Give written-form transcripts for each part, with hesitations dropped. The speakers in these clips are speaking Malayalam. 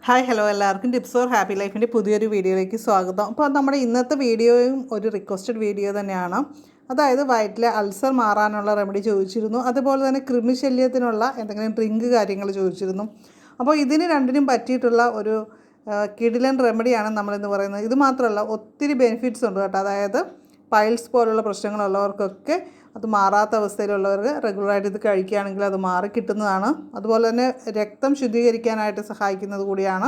ഹായ് ഹലോ എല്ലാവർക്കും ടിപ്സ് ഓർ ഹാപ്പി ലൈഫിൻ്റെ പുതിയൊരു വീഡിയോയിലേക്ക് സ്വാഗതം. അപ്പോൾ നമ്മുടെ ഇന്നത്തെ വീഡിയോയും ഒരു റിക്വസ്റ്റഡ് വീഡിയോ തന്നെയാണ്. അതായത് വയറ്റിലെ അൾസർ മാറാനുള്ള റെമഡി ചോദിച്ചിരുന്നു, അതുപോലെ തന്നെ കൃമിശല്യത്തിനുള്ള എന്തെങ്കിലും ഡ്രിങ്ക് കാര്യങ്ങൾ ചോദിച്ചിരുന്നു. അപ്പോൾ ഇതിന് രണ്ടിനും പറ്റിയിട്ടുള്ള ഒരു കിടിലൻ റെമഡിയാണ് നമ്മളിന്ന് പറയുന്നത്. ഇത് മാത്രമല്ല ഒത്തിരി ബെനിഫിറ്റ്സ് ഉണ്ട് കേട്ടോ. അതായത് പൈൽസ് പോലുള്ള പ്രശ്നങ്ങളുള്ളവർക്കൊക്കെ അത് മാറാത്ത അവസ്ഥയിലുള്ളവർക്ക് റെഗുലറായിട്ട് ഇത് കഴിക്കുകയാണെങ്കിൽ അത് മാറി കിട്ടുന്നതാണ്. അതുപോലെ തന്നെ രക്തം ശുദ്ധീകരിക്കാനായിട്ട് സഹായിക്കുന്നത് കൂടിയാണ്.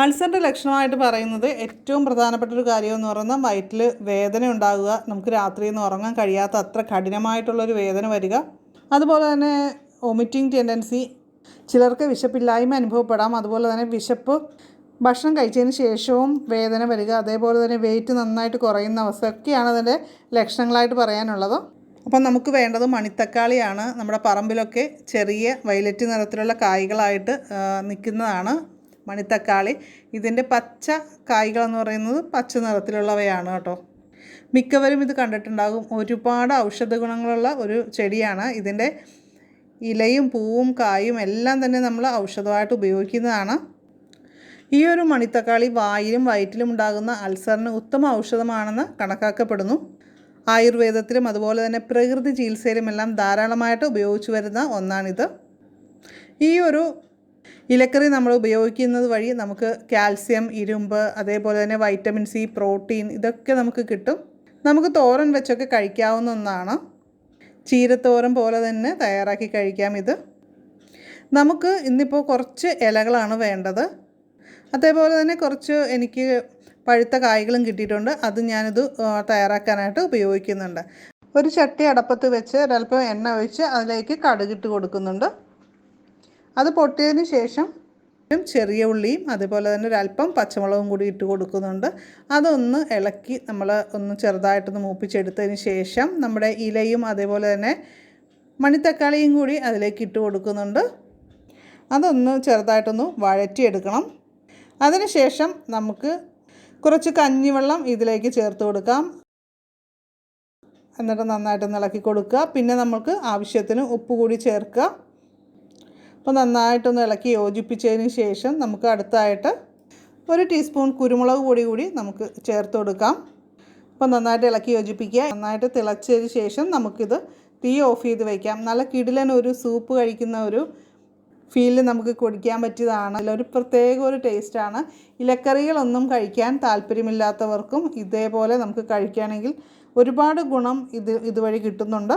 അൾസറിൻ്റെ ലക്ഷണമായിട്ട് പറയുന്നത് ഏറ്റവും പ്രധാനപ്പെട്ടൊരു കാര്യമെന്ന് പറയുന്നത് വയറ്റിൽ വേദന ഉണ്ടാകുക, നമുക്ക് രാത്രിയിൽ നിന്ന് ഉറങ്ങാൻ കഴിയാത്ത അത്ര കഠിനമായിട്ടുള്ളൊരു വേദന വരിക, അതുപോലെ തന്നെ വൊമിറ്റിംഗ് ടെൻഡൻസി, ചിലർക്ക് വിശപ്പില്ലായ്മ അനുഭവപ്പെടാം, അതുപോലെ തന്നെ ഭക്ഷണം കഴിച്ചതിന് ശേഷവും വേദന വരിക, അതേപോലെ തന്നെ വെയിറ്റ് നന്നായിട്ട് കുറയുന്ന അവസ്ഥ ഒക്കെയാണ് അതിൻ്റെ ലക്ഷണങ്ങളായിട്ട് പറയാനുള്ളത്. അപ്പം നമുക്ക് വേണ്ടത് മണിത്തക്കാളിയാണ്. നമ്മുടെ പറമ്പിലൊക്കെ ചെറിയ വയലറ്റ് നിറത്തിലുള്ള കായ്കളായിട്ട് നിൽക്കുന്നതാണ് മണിത്തക്കാളി. ഇതിൻ്റെ പച്ച കായ്കളെന്ന് പറയുന്നത് പച്ച നിറത്തിലുള്ളവയാണ് കേട്ടോ. മിക്കവരും ഇത് കണ്ടിട്ടുണ്ടാകും. ഒരുപാട് ഔഷധ ഗുണങ്ങളുള്ള ഒരു ചെടിയാണ്. ഇതിൻ്റെ ഇലയും പൂവും കായും എല്ലാം തന്നെ നമ്മൾ ഔഷധമായിട്ട് ഉപയോഗിക്കുന്നതാണ്. ഈ ഒരു മണിത്തക്കാളി വായിലും വയറ്റിലും ഉണ്ടാകുന്ന അൾസറിന് ഉത്തമ ഔഷധമാണെന്ന് കണക്കാക്കപ്പെടുന്നു. ആയുർവേദത്തിലും അതുപോലെ തന്നെ പ്രകൃതി ചികിത്സയിലുമെല്ലാം ധാരാളമായിട്ട് ഉപയോഗിച്ചു വരുന്ന ഒന്നാണിത്. ഈ ഒരു ഇലക്കറി നമ്മൾ ഉപയോഗിക്കുന്നത് വഴി നമുക്ക് കാൽസ്യം, ഇരുമ്പ്, അതേപോലെ തന്നെ വൈറ്റമിൻ സി, പ്രോട്ടീൻ ഇതൊക്കെ നമുക്ക് കിട്ടും. നമുക്ക് തോരൻ വെച്ചൊക്കെ കഴിക്കാവുന്ന ഒന്നാണ്. ചീരത്തോരൻ പോലെ തന്നെ തയ്യാറാക്കി കഴിക്കാം ഇത്. നമുക്ക് ഇന്നിപ്പോൾ കുറച്ച് ഇലകളാണ് വേണ്ടത്. അതേപോലെ തന്നെ കുറച്ച് എനിക്ക് പഴുത്ത കായ്കളും കിട്ടിയിട്ടുണ്ട്. അത് ഞാനിത് തയ്യാറാക്കാനായിട്ട് ഉപയോഗിക്കുന്നുണ്ട്. ഒരു ചട്ടി അടപ്പത്ത് വെച്ച് ഒരല്പം എണ്ണ ഒഴിച്ച് അതിലേക്ക് കടുകിട്ട് കൊടുക്കുന്നുണ്ട്. അത് പൊട്ടിയതിന് ശേഷം ചെറിയ ഉള്ളിയും അതുപോലെ തന്നെ ഒരല്പം പച്ചമുളകും കൂടി ഇട്ട് കൊടുക്കുന്നുണ്ട്. അതൊന്ന് ഇളക്കി നമ്മൾ ഒന്ന് ചെറുതായിട്ടൊന്ന് മൂപ്പിച്ചെടുത്തതിന് ശേഷം നമ്മുടെ ഇലയും അതേപോലെ തന്നെ മണിത്തക്കാളിയും കൂടി അതിലേക്ക് ഇട്ട് കൊടുക്കുന്നുണ്ട്. അതൊന്ന് ചെറുതായിട്ടൊന്ന് വഴറ്റിയെടുക്കണം. അതിനുശേഷം നമുക്ക് കുറച്ച് കഞ്ഞിവെള്ളം ഇതിലേക്ക് ചേർത്ത് കൊടുക്കാം. എന്നിട്ട് നന്നായിട്ടൊന്ന് ഇളക്കി കൊടുക്കുക. പിന്നെ നമുക്ക് ആവശ്യത്തിന് ഉപ്പ് കൂടി ചേർക്കുക. അപ്പോൾ നന്നായിട്ടൊന്ന് ഇളക്കി യോജിപ്പിച്ചതിന് ശേഷം നമുക്ക് അടുത്തായിട്ട് 1 ടീസ്പൂൺ കുരുമുളക് പൊടി കൂടി നമുക്ക് ചേർത്ത് കൊടുക്കാം. അപ്പോൾ നന്നായിട്ട് ഇളക്കി യോജിപ്പിക്കുക. നന്നായിട്ട് തിളച്ചതിന് ശേഷം നമുക്കിത് തീ ഓഫ് ചെയ്ത് വയ്ക്കാം. നല്ല കിടിലൻ ഒരു സൂപ്പ് കഴിക്കുന്ന ഒരു ഫീലിൽ നമുക്ക് കുടിക്കാൻ പറ്റിയതാണ്. അതിലൊരു പ്രത്യേക ഒരു ടേസ്റ്റാണ്. ഇലക്കറികളൊന്നും കഴിക്കാൻ താല്പര്യമില്ലാത്തവർക്കും ഇതേപോലെ നമുക്ക് കഴിക്കുകയാണെങ്കിൽ ഒരുപാട് ഗുണം ഇതുവഴി കിട്ടുന്നുണ്ട്.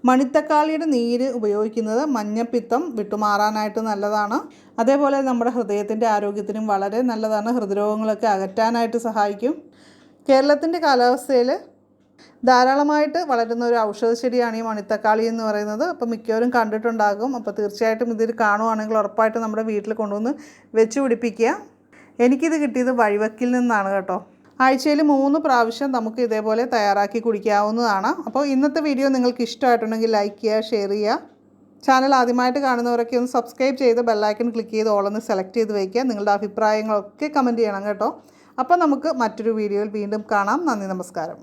മണിത്തക്കാളിയുടെ നീര് ഉപയോഗിക്കുന്നത് മഞ്ഞപ്പിത്തം വിട്ടുമാറാനായിട്ട് നല്ലതാണ്. അതേപോലെ നമ്മുടെ ഹൃദയത്തിൻ്റെ ആരോഗ്യത്തിനും വളരെ നല്ലതാണ്. ഹൃദ്രോഗങ്ങളൊക്കെ അകറ്റാനായിട്ട് സഹായിക്കും. കേരളത്തിൻ്റെ കാലാവസ്ഥയിൽ ധാരാളമായിട്ട് വളരുന്ന ഒരു ഔഷധ ചെടിയാണ് ഈ മണിത്തക്കാളി എന്ന് പറയുന്നത്. അപ്പോൾ മിക്കവരും കണ്ടിട്ടുണ്ടാകും. അപ്പോൾ തീർച്ചയായിട്ടും ഇതിൽ കാണുവാണെങ്കിൽ ഉറപ്പായിട്ട് നമ്മുടെ വീട്ടിൽ കൊണ്ടുവന്ന് വെച്ച് പിടിപ്പിക്കുക. എനിക്കിത് കിട്ടിയത് വഴിവക്കിൽ നിന്നാണ് കേട്ടോ. ആഴ്ചയിൽ 3 പ്രാവശ്യം നമുക്ക് ഇതേപോലെ തയ്യാറാക്കി കുടിക്കാവുന്നതാണ്. അപ്പോൾ ഇന്നത്തെ വീഡിയോ നിങ്ങൾക്ക് ഇഷ്ടമായിട്ടുണ്ടെങ്കിൽ ലൈക്ക് ചെയ്യുക, ഷെയർ ചെയ്യുക. ചാനൽ ആദ്യമായിട്ട് കാണുന്നവരൊക്കെ ഒന്ന് സബ്സ്ക്രൈബ് ചെയ്ത് ബെല്ലൈക്കൺ ക്ലിക്ക് ചെയ്ത് ഓളൊന്ന് സെലക്ട് ചെയ്ത് വയ്ക്കുക. നിങ്ങളുടെ അഭിപ്രായങ്ങളൊക്കെ കമൻറ്റ് ചെയ്യണം കേട്ടോ. അപ്പോൾ നമുക്ക് മറ്റൊരു വീഡിയോയിൽ വീണ്ടും കാണാം. നന്ദി, നമസ്കാരം.